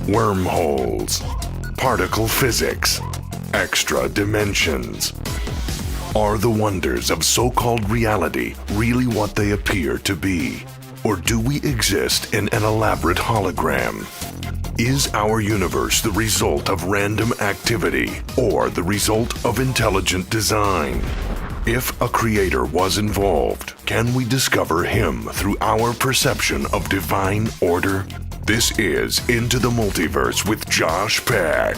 Wormholes, particle physics, extra dimensions. Are the wonders of so-called reality really what they appear to be? Or do we exist in an elaborate hologram? Is our universe the result of random activity or the result of intelligent design? If a creator was involved, can we discover him through our perception of divine order? This is Into the Multiverse with Josh Peck.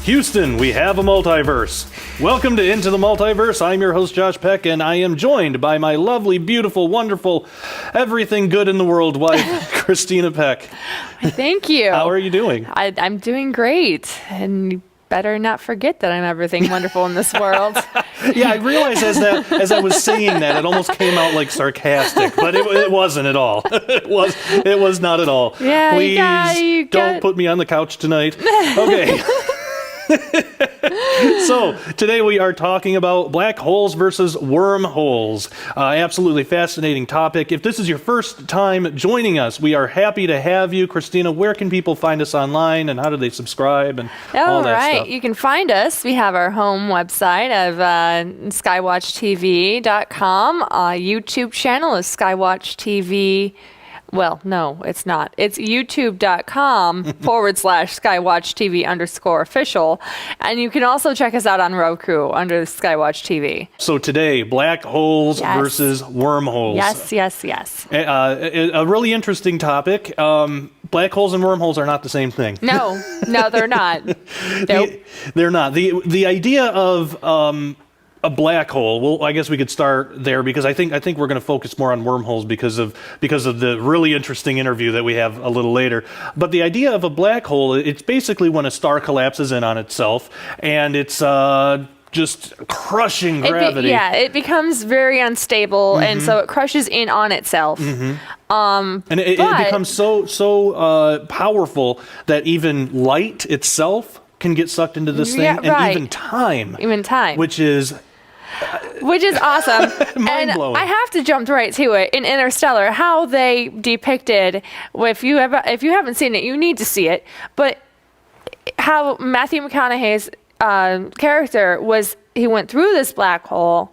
Houston, we have a multiverse. Welcome to Into the Multiverse. I'm your host, Josh Peck, and I am joined by my lovely, beautiful, wonderful, everything good in the world wife, Christina Peck. Thank you. How are you doing? I'm doing great, and you better not forget that I'm everything wonderful in this world. Yeah, I realized as I was saying that, it almost came out like sarcastic, but it wasn't at all. It was not at all. Yeah, Please don't put me on the couch tonight. Okay. So, today we are talking about black holes versus wormholes. Absolutely fascinating topic. If this is your first time joining us, we are happy to have you. Christina, where can people find us online and how do they subscribe and all that stuff? You can find us. We have our home website of skywatchtv.com. YouTube channel is skywatchtv. Well, no, it's not. It's youtube.com/skywatchtv_official. And you can also check us out on Roku under Skywatch TV. So today, black holes versus wormholes. Yes. A really interesting topic. Black holes and wormholes are not the same thing. No, they're not. Nope. They're not. The idea of a black hole. Well, I guess we could start there because I think we're going to focus more on wormholes because of the really interesting interview that we have a little later. But the idea of a black hole, it's basically when a star collapses in on itself and it's just crushing gravity. It becomes very unstable, and so it crushes in on itself. And it becomes so powerful that even light itself can get sucked into this thing, and even time, which is awesome. Mind-blowing. And I have to jump right to it. In Interstellar, how they depicted, if you haven't seen it, you need to see it, but how Matthew McConaughey's character he went through this black hole,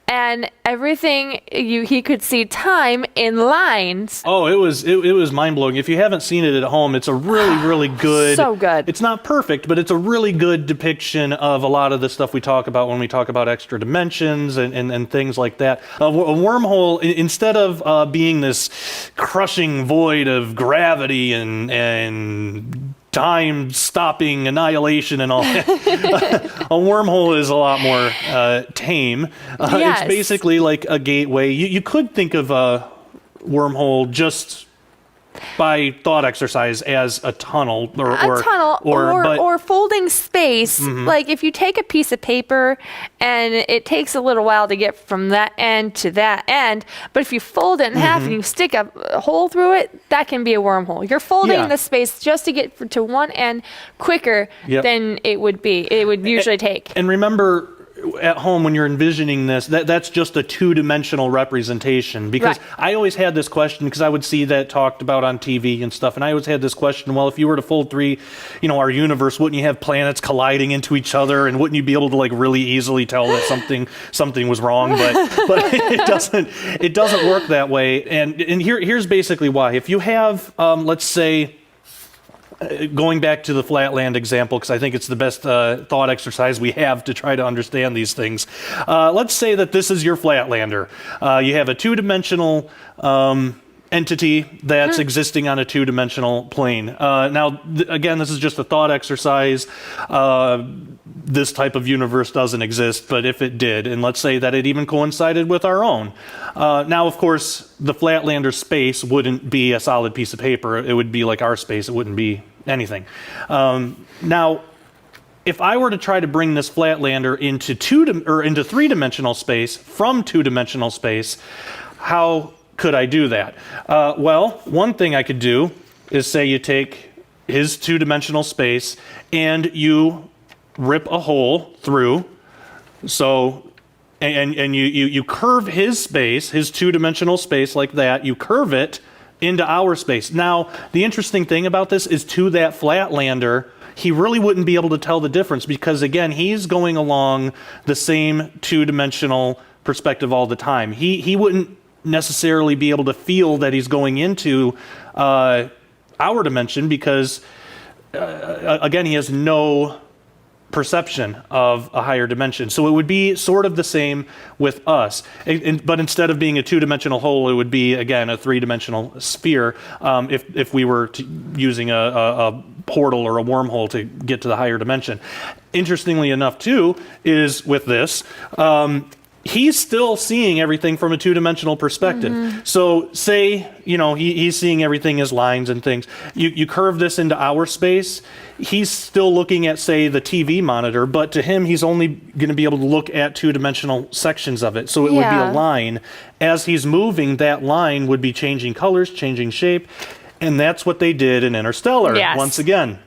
and everything he could see time in lines. Oh, it was mind-blowing. If you haven't seen it at home, it's a really good. So good. It's not perfect, but it's a really good depiction of a lot of the stuff we talk about when we talk about extra dimensions and things like that. A wormhole, instead of being this crushing void of gravity and time-stopping annihilation and all that. A wormhole is a lot more tame. It's basically like a gateway. You could think of a wormhole just by thought exercise as a tunnel or folding space. Like if you take a piece of paper and it takes a little while to get from that end to that end, but if you fold it in half and you stick a hole through it, that can be a wormhole. You're folding the space just to get to one end quicker than it would usually take. And remember, at home when you're envisioning this, that's just a two-dimensional representation, because I always had this question, because I would see that talked about on TV and stuff, and I always had this question, well, if you were to fold our universe, wouldn't you have planets colliding into each other, and wouldn't you be able to like really easily tell that something was wrong? But it doesn't work that way. And here's basically why. If you have let's say, going back to the flatland example, because I think it's the best thought exercise we have to try to understand these things. Let's say that this is your flatlander. You have a two-dimensional entity that's existing on a two-dimensional plane. Now, again, this is just a thought exercise. This type of universe doesn't exist, but if it did, and let's say that it even coincided with our own. Now, of course, the flatlander space wouldn't be a solid piece of paper. It would be like our space. It wouldn't be anything. Now, if I were to try to bring this flatlander into into three-dimensional space from two-dimensional space, how could I do that? Well, one thing I could do is say you take his two-dimensional space and you rip a hole through. So, and you curve his space, his two-dimensional space like that. You curve it into our space. Now, the interesting thing about this is to that Flatlander, he really wouldn't be able to tell the difference because, again, he's going along the same two-dimensional perspective all the time. He wouldn't necessarily be able to feel that he's going into our dimension because, again, he has no perception of a higher dimension. So it would be sort of the same with us. But instead of being a two-dimensional hole, it would be, again, a three-dimensional sphere if we were using a portal or a wormhole to get to the higher dimension. Interestingly enough, too, is with this, he's still seeing everything from a two-dimensional perspective. So say, he's seeing everything as lines and things. You curve this into our space, he's still looking at, say, the TV monitor, but to him, he's only going to be able to look at two-dimensional sections of it. So it would be a line. As he's moving, that line would be changing colors, changing shape, and that's what they did in Interstellar. Yes. Once again,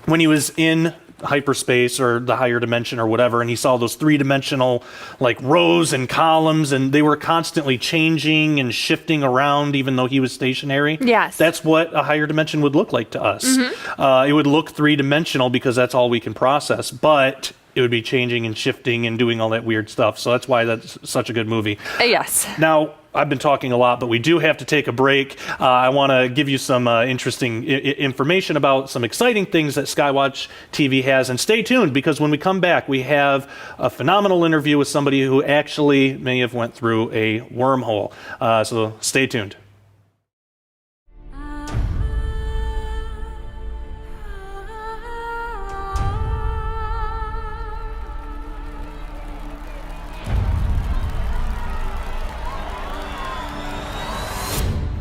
when he was in hyperspace or the higher dimension or whatever, and he saw those three-dimensional like rows and columns, and they were constantly changing and shifting around even though he was stationary. Yes. That's what a higher dimension would look like to us. It would look three-dimensional because that's all we can process, but it would be changing and shifting and doing all that weird stuff. So that's why that's such a good movie. Yes. Now, I've been talking a lot, but we do have to take a break. I want to give you some interesting information about some exciting things that Skywatch TV has. And stay tuned, because when we come back, we have a phenomenal interview with somebody who actually may have went through a wormhole. So stay tuned.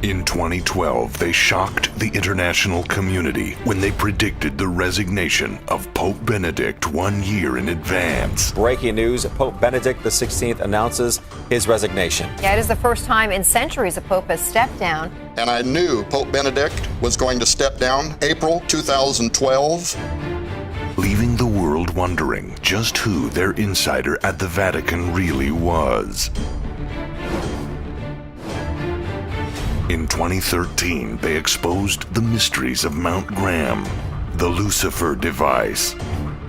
In 2012, they shocked the international community when they predicted the resignation of Pope Benedict 1 year in advance. Breaking news, Pope Benedict XVI announces his resignation. Yeah, it is the first time in centuries a pope has stepped down. And I knew Pope Benedict was going to step down April 2012. Leaving the world wondering just who their insider at the Vatican really was. In 2013, they exposed the mysteries of Mount Graham, the Lucifer device,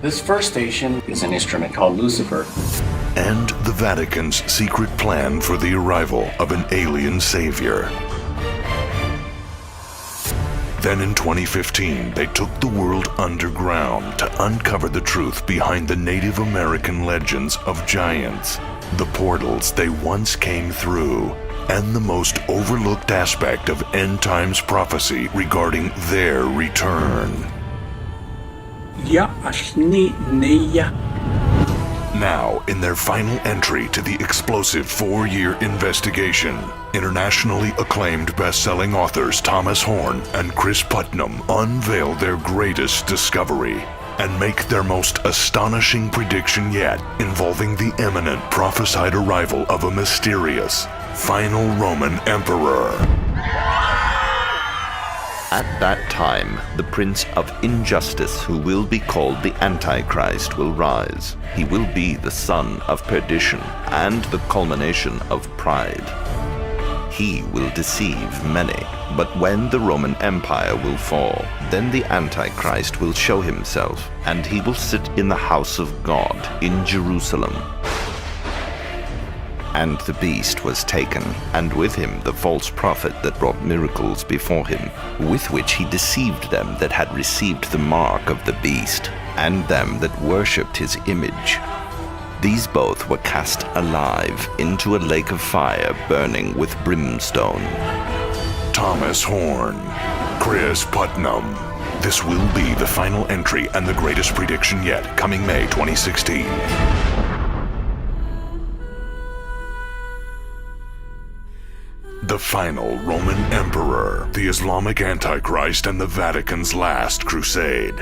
This first station is an instrument called Lucifer. and the Vatican's secret plan for the arrival of an alien savior. Then in 2015, they took the world underground to uncover the truth behind the Native American legends of giants, the portals they once came through, and the most overlooked aspect of end times prophecy regarding their return. Now, in their final entry to the explosive 4-year investigation, internationally acclaimed best-selling authors Thomas Horn and Chris Putnam unveil their greatest discovery and make their most astonishing prediction yet, involving the imminent prophesied arrival of a mysterious final Roman emperor. At that time, the prince of injustice, who will be called the Antichrist, will rise. He will be the son of perdition and the culmination of pride. He will deceive many, but when the Roman Empire will fall, then the Antichrist will show himself, and he will sit in the house of God in Jerusalem. And the beast was taken, and with him the false prophet that brought miracles before him, with which he deceived them that had received the mark of the beast, and them that worshipped his image. These both were cast alive into a lake of fire burning with brimstone. Thomas Horn, Chris Putnam. This will be the final entry and the greatest prediction yet, coming May 2016. The final Roman Emperor, the Islamic Antichrist, and the Vatican's last crusade.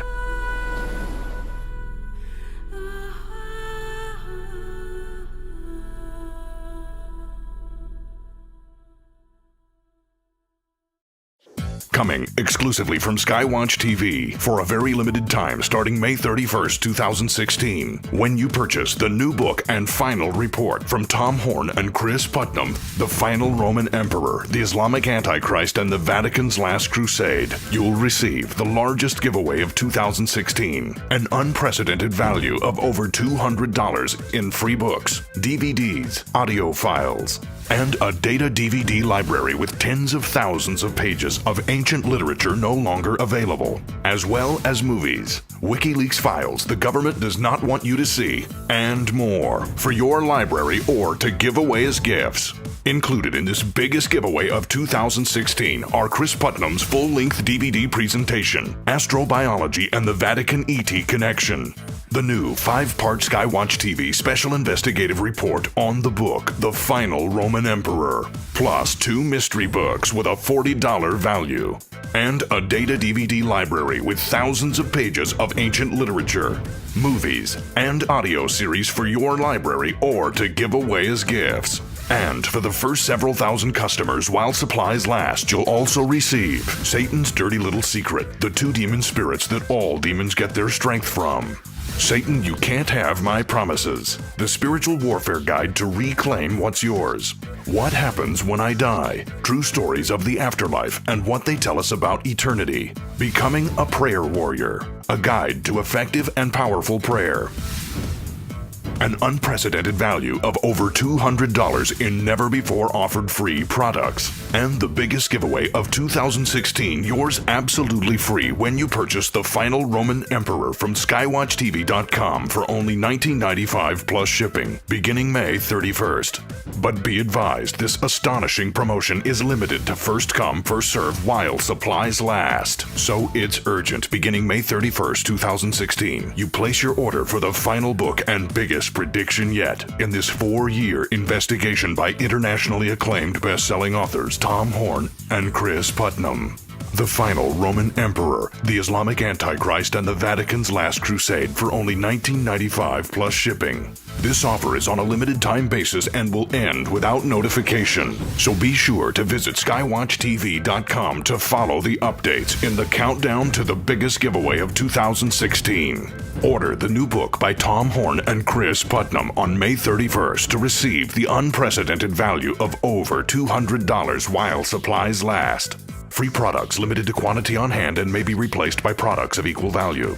Coming exclusively from Skywatch TV for a very limited time starting May 31st, 2016. When you purchase the new book and final report from Tom Horn and Chris Putnam, The Final Roman Emperor, the Islamic Antichrist, and the Vatican's Last Crusade, you'll receive the largest giveaway of 2016, an unprecedented value of over $200 in free books, DVDs, audio files, and a data DVD library with tens of thousands of pages of ancient literature no longer available, as well as movies, WikiLeaks files the government does not want you to see, and more for your library or to give away as gifts. Included in this biggest giveaway of 2016 are Chris Putnam's full-length DVD presentation, Astrobiology and the Vatican ET Connection, the new 5-part Skywatch TV special investigative report on the book The Final Roman Emperor, plus 2 mystery books with a $40 value, and a data DVD library with thousands of pages of ancient literature, movies, and audio series for your library or to give away as gifts. And for the first several thousand customers while supplies last, you'll also receive Satan's Dirty Little Secret, the 2 demon spirits that all demons get their strength from. Satan, You Can't Have My Promises, the spiritual warfare guide to reclaim what's yours. What Happens When I Die, true stories of the afterlife and what they tell us about eternity. Becoming a Prayer Warrior, a guide to effective and powerful prayer. An unprecedented value of over $200 in never-before-offered free products. And the biggest giveaway of 2016, yours absolutely free when you purchase The Final Roman Emperor from SkywatchTV.com for only $19.95 plus shipping, beginning May 31st. But be advised, this astonishing promotion is limited to first come, first serve while supplies last. So it's urgent, beginning May 31st, 2016. You place your order for the final book and biggest prediction yet in this 4-year investigation by internationally acclaimed best-selling authors Tom Horn and Chris Putnam. The Final Roman Emperor, the Islamic Antichrist, and the Vatican's Last Crusade for only $19.95 plus shipping. This offer is on a limited time basis and will end without notification. So be sure to visit skywatchtv.com to follow the updates in the countdown to the biggest giveaway of 2016. Order the new book by Tom Horn and Chris Putnam on May 31st to receive the unprecedented value of over $200 while supplies last. Free products limited to quantity on hand and may be replaced by products of equal value.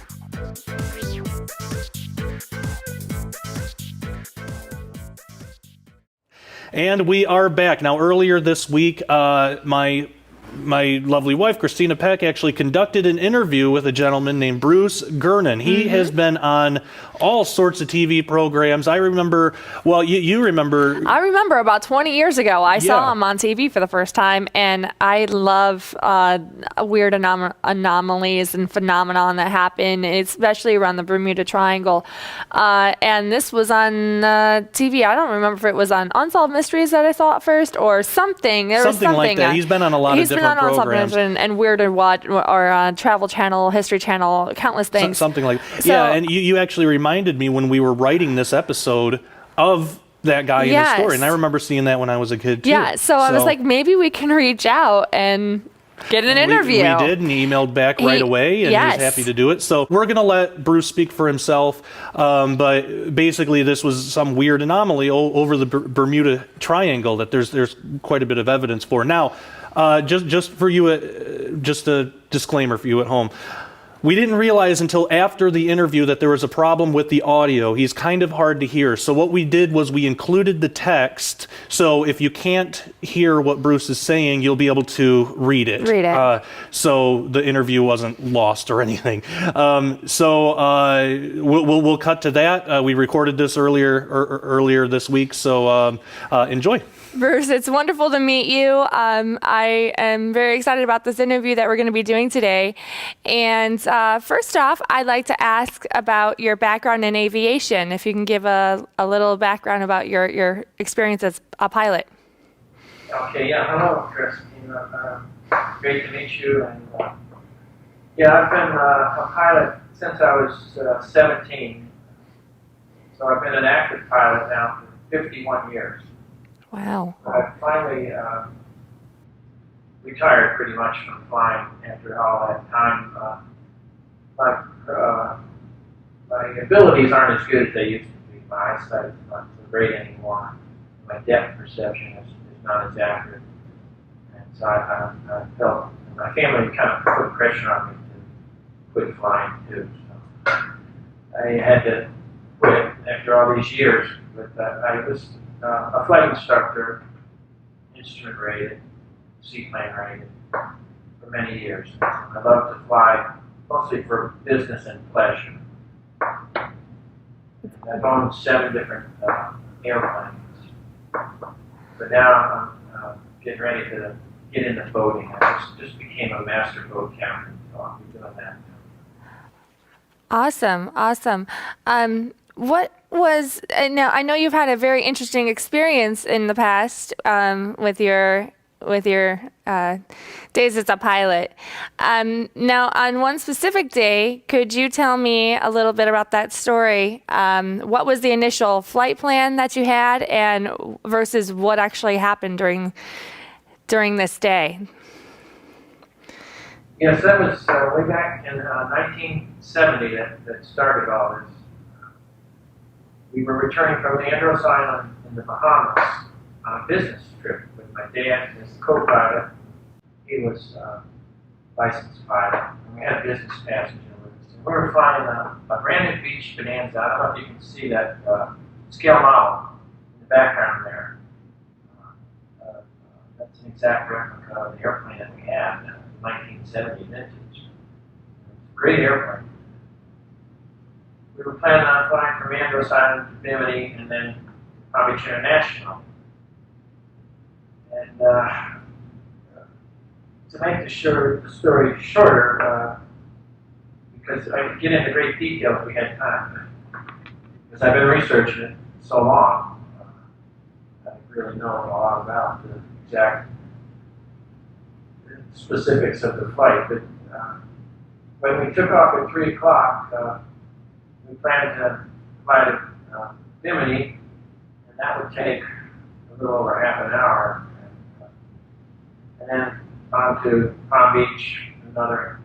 And we are back. Now, earlier this week, my lovely wife, Christina Peck, actually conducted an interview with a gentleman named Bruce Gernon. He has been on all sorts of TV programs. I remember, well, you remember. I remember about 20 years ago, I saw him on TV for the first time, and I love weird anomalies and phenomenon that happen, especially around the Bermuda Triangle. And this was on TV. I don't remember if it was on Unsolved Mysteries that I saw it first or something. There was something like that. He's been on a lot of different programs. And Weird and What, or Travel Channel, History Channel, countless things. Something like that. Yeah, and you actually reminded me when we were writing this episode of that guy in the story. And I remember seeing that when I was a kid, too. Yeah, so I was like, maybe we can reach out and get an interview. We did, and he emailed back right away, and he was happy to do it. So we're going to let Bruce speak for himself, but basically this was some weird anomaly over the Bermuda Triangle that there's quite a bit of evidence for. Now, just for you, just a disclaimer for you at home. We didn't realize until after the interview that there was a problem with the audio. He's kind of hard to hear. So what we did was we included the text. So if you can't hear what Bruce is saying, you'll be able to read it. So the interview wasn't lost or anything. We'll cut to that. We recorded this earlier this week. So enjoy. Bruce, it's wonderful to meet you. I am very excited about this interview that we're going to be doing today. And first off, I'd like to ask about your background in aviation. If you can give a little background about your experience as a pilot. Okay, hello, Christine. Great to meet you. And I've been a pilot since I was 17. So I've been an active pilot now for 51 years. Wow. I finally retired pretty much from flying after all that time. My abilities aren't as good as they used to be. My eyesight is not so great anymore. My depth perception is not as accurate. And so I felt, and my family kind of put pressure on me to quit flying too. So I had to quit after all these years. But I was a flight instructor, instrument rated, seaplane rated, for many years. I love to fly, mostly for business and pleasure. I've owned 7 different airplanes, but now I'm getting ready to get into boating. I just became a master boat captain, so I'll be doing that. Awesome. What was now? I know you've had a very interesting experience in the past with your days as a pilot. Now, on one specific day, could you tell me a little bit about that story? What was the initial flight plan that you had, and versus what actually happened during this day? Yes, that was way back in 1970 that started all this. We were returning from Andros Island in the Bahamas on a business trip with my dad as the co-pilot. He was a licensed pilot, and we had a business passenger with us. And we were flying a brand new beach Bonanza. I don't know if you can see that scale model in the background there. That's an exact replica of the airplane that we had, 1970 vintage. It's a great airplane. We were planning on flying from Andros Island to Bimini and then Palm Beach International. And to make the story shorter, because I could get into great detail if we had time, because I've been researching it so long, I really know a lot about the exact specifics of the flight. But when we took off at 3 o'clock, we planned to fly to Bimini, and that would take a little over half an hour. And then on to Palm Beach, another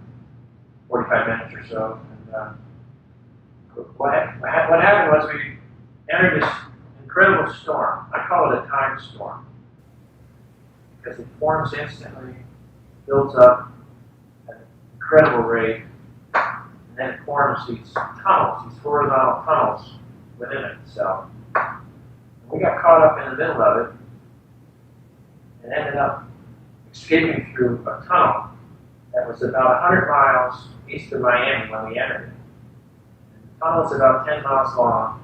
45 minutes or so. And what happened was we entered this incredible storm. I call it a time storm because it forms instantly, builds up at an incredible rate, and then it forms these tunnels, these horizontal tunnels within itself. And we got caught up in the middle of it and ended up escaping through a tunnel that was about 100 miles east of Miami when we entered it. And the tunnel was about 10 miles long.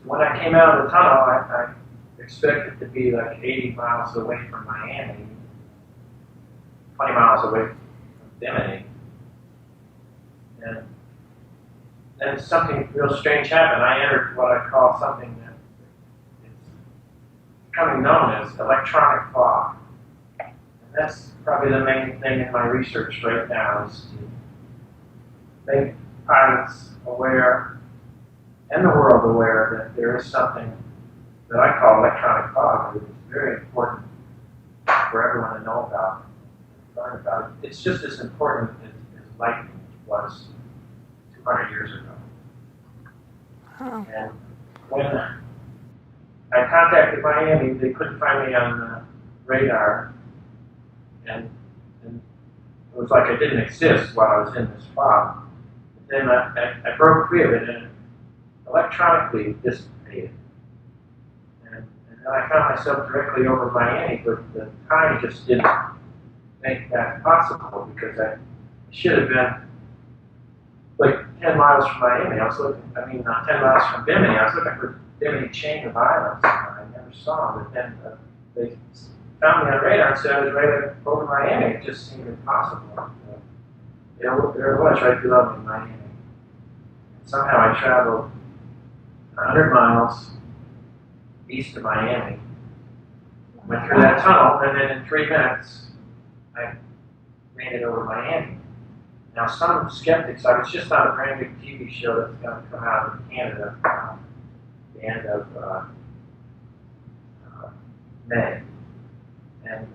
So when I came out of the tunnel, I expected to be like 80 miles away from Miami, 20 miles away from Bimini. And then something real strange happened. I entered what I call something that is becoming known as electronic fog. And that's probably the main thing in my research right now, is to make pilots aware and the world aware that there is something that I call electronic fog that is very important for everyone to know about and learn about it. It's just as important as lightning was 200 years ago. Oh. And when I contacted Miami, they couldn't find me on the radar, and it was like I didn't exist while I was in this fog. But then I broke free of it and electronically dissipated. And then I found myself directly over Miami, but the time just didn't make that possible, because I should have been like 10 miles from Miami. 10 miles from Bimini. I was looking for Bimini chain of islands. I never saw them, but then they found me on radar and said I was right over Miami. It just seemed impossible. There it was, right below me, Miami. Somehow I traveled 100 miles east of Miami, went through that tunnel, and then in 3 minutes, I made it over Miami. Now, some skeptics, I was just on a brand new TV show that's going to come out in Canada at the end of May. And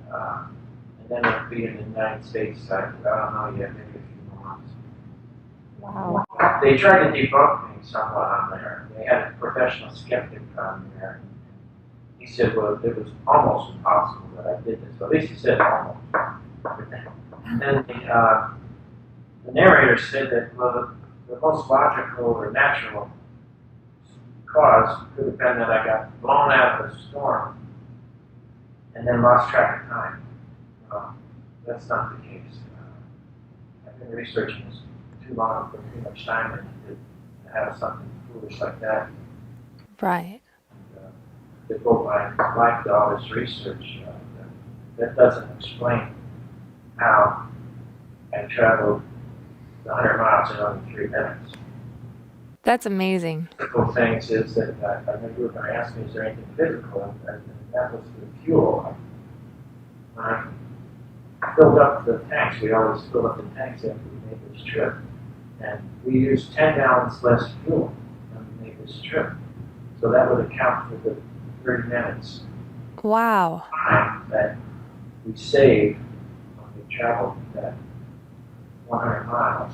then it'll be in the United States. I don't know yet, maybe a few more months. Wow. They tried to debunk me somewhat on there. They had a professional skeptic on there. He said, well, it was almost impossible that I did this. Well, at least he said almost. And then the narrator said that, well, the most logical or natural cause could have been that I got blown out of the storm and then lost track of time. That's not the case. I've been researching this too long, put too much time in to have something foolish like that. Right. Devote my life to all this research. That doesn't explain how I traveled 100 miles in only 3 minutes. That's amazing. Physical things is that I know you were going to ask me, is there anything physical? And that was the fuel. When I filled up the tanks, we always fill up the tanks after we made this trip. And we used 10 gallons less fuel when we made this trip. So that would account for the 30 minutes Wow. time that we saved when we traveled that 100 miles.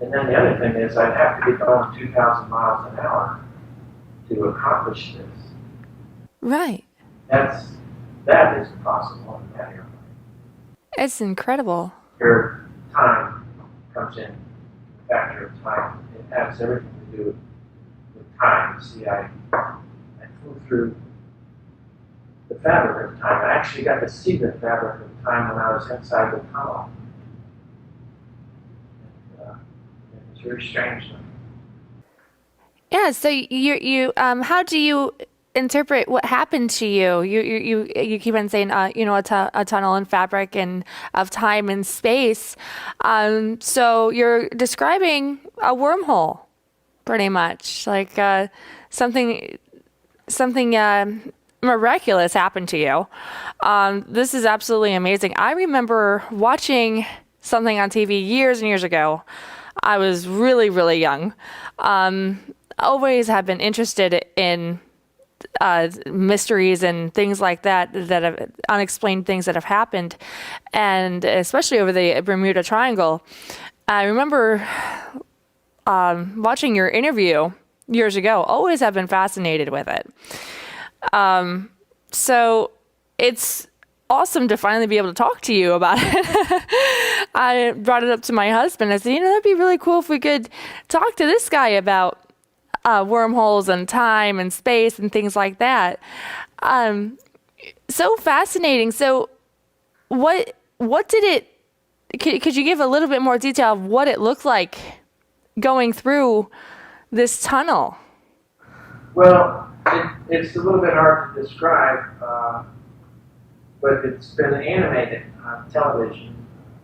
And then the other thing is I'd have to be going 2,000 miles an hour to accomplish this. Right. That is impossible in that airplane. It's incredible. Your time comes in, the factor of time. It has everything to do with time. See, I flew through the fabric of time. I actually got to see the fabric of time when I was inside the tunnel. It was very strange. Yeah. So how do you interpret what happened to you? You keep on saying, a tunnel and fabric and of time and space. So you're describing a wormhole, pretty much, like something miraculous happened to you. This is absolutely amazing. I remember watching something on TV years and years ago. I was really, really young. Always have been interested in mysteries and things like that have unexplained things that have happened, and especially over the Bermuda Triangle. I remember watching your interview years ago. Always have been fascinated with it. So it's awesome to finally be able to talk to you about it. I brought it up to my husband. I said, that'd be really cool if we could talk to this guy about wormholes and time and space and things like that. So fascinating. So what did it, could you give a little bit more detail of what it looked like going through this tunnel? Well, it's a little bit hard to describe, but it's been animated on television.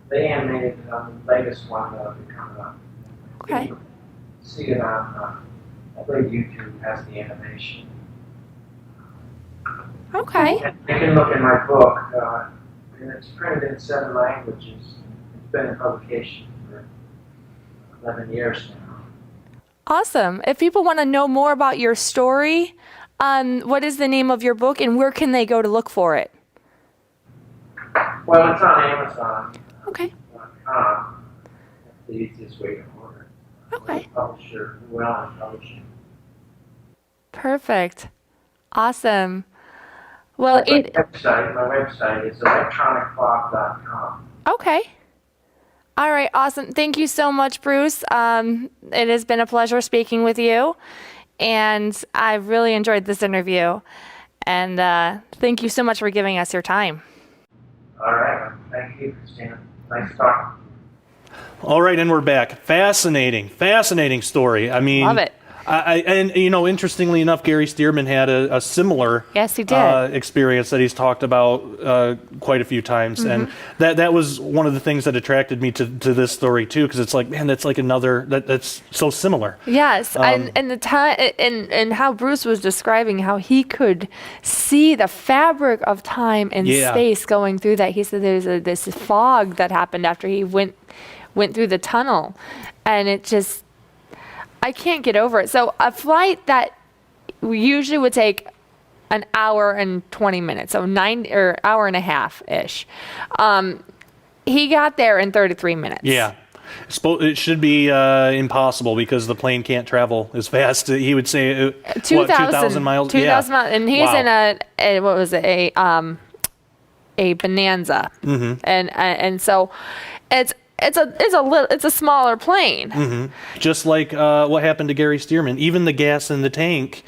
They animated it on the latest one that'll be coming up. Okay. You can see it on, I believe YouTube has the animation. Okay. And you can look in my book, and it's printed in 7 languages. It's been in publication for 11 years now. Awesome. If people want to know more about your story, what is the name of your book and where can they go to look for it? Well, it's on Amazon. Okay. That's the easiest way to order. Okay. Publisher, Llewellyn Publishing. Perfect. Awesome. Well, My website is electronicfog.com. Okay. All right. Awesome. Thank you so much, Bruce. It has been a pleasure speaking with you, and I've really enjoyed this interview. And thank you so much for giving us your time. All right. Thank you, Christina. Nice talking. All right, and we're back. Fascinating story. I mean, Love it. And interestingly enough, Gary Stearman had a similar Yes, he did. experience that he's talked about quite a few times, and that was one of the things that attracted me to this story too, because it's like, man, that's like another that's so similar. Yes, and the time and how Bruce was describing how he could see the fabric of time and space going through that. He said there's this fog that happened after he went through the tunnel, and it just, I can't get over it. So a flight that we usually would take an hour and 20 minutes, so hour and a half ish. He got there in 33 minutes. Yeah. It should be impossible because the plane can't travel as fast. He would say, 2,000 miles? 2,000 miles. And he's Wow. in a Bonanza. Mm-hmm. And so it's a smaller plane. Mm-hmm. Just like what happened to Gary Stearman. Even the gas in the tank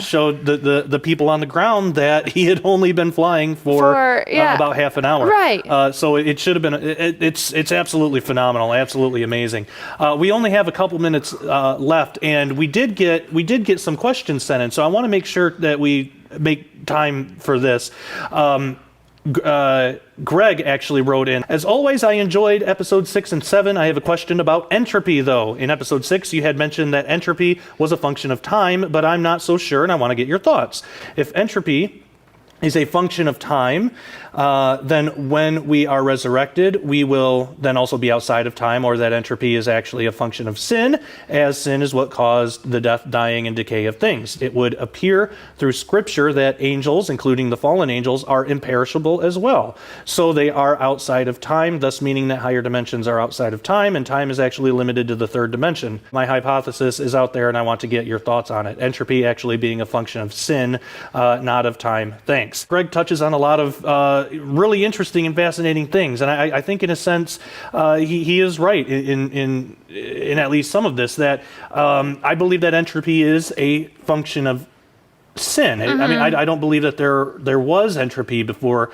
showed the people on the ground that he had only been flying for about half an hour. Right. So it should have been. It's absolutely phenomenal. Absolutely amazing. We only have a couple minutes left, and we did get some questions sent in. So I want to make sure that we make time for this. Greg actually wrote in, as always, I enjoyed episode 6 and 7. I have a question about entropy, though. In episode 6, you had mentioned that entropy was a function of time, but I'm not so sure, and I want to get your thoughts. If entropy is a function of time, then when we are resurrected, we will then also be outside of time, or that entropy is actually a function of sin, as sin is what caused the death, dying, and decay of things. It would appear through Scripture that angels, including the fallen angels, are imperishable as well. So they are outside of time, thus meaning that higher dimensions are outside of time, and time is actually limited to the third dimension. My hypothesis is out there, and I want to get your thoughts on it. Entropy actually being a function of sin, not of time. Thanks. Greg touches on a lot of really interesting and fascinating things, and I think in a sense he is right in at least some of this, that I believe that entropy is a function of sin. Mm-hmm. I mean, I don't believe that there was entropy before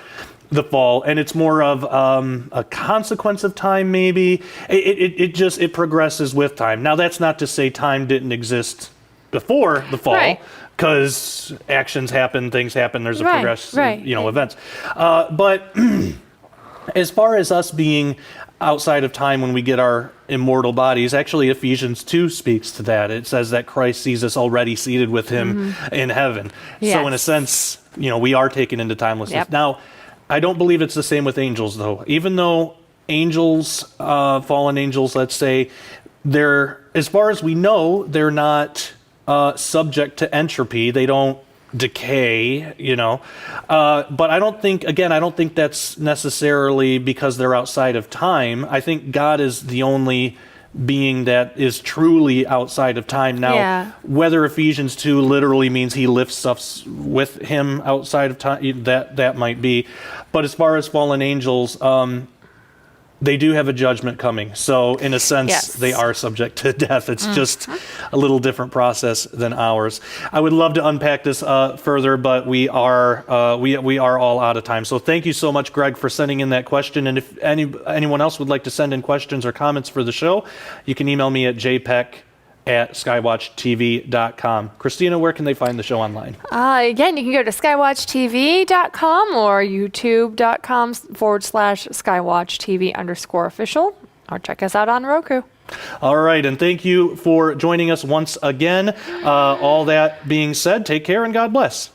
the fall, and it's more of a consequence of time. Maybe it progresses with time. Now, that's not to say time didn't exist before the fall. Right. Because actions happen, things happen, there's a progression, events. But as far as us being outside of time when we get our immortal bodies, actually Ephesians 2 speaks to that. It says that Christ sees us already seated with him in heaven. Yes. So in a sense, we are taken into timelessness. Yep. Now, I don't believe it's the same with angels, though. Even though angels, fallen angels, let's say, as far as we know, they're not subject to entropy. They don't decay, but I don't think that's necessarily because they're outside of time. I think God is the only being that is truly outside of time. Now, whether Ephesians 2 literally means he lifts us with him outside of time, that might be. But as far as fallen angels, they do have a judgment coming. So in a sense, they are subject to death. It's just a little different process than ours. I would love to unpack this further, but we are all out of time. So thank you so much, Greg, for sending in that question. And if anyone else would like to send in questions or comments for the show, you can email me at jpeck@skywatchtv.com. Christina, where can they find the show online? Again, you can go to skywatchtv.com or youtube.com/skywatchtv_official, or check us out on Roku. All right, and thank you for joining us once again. All that being said, take care and God bless.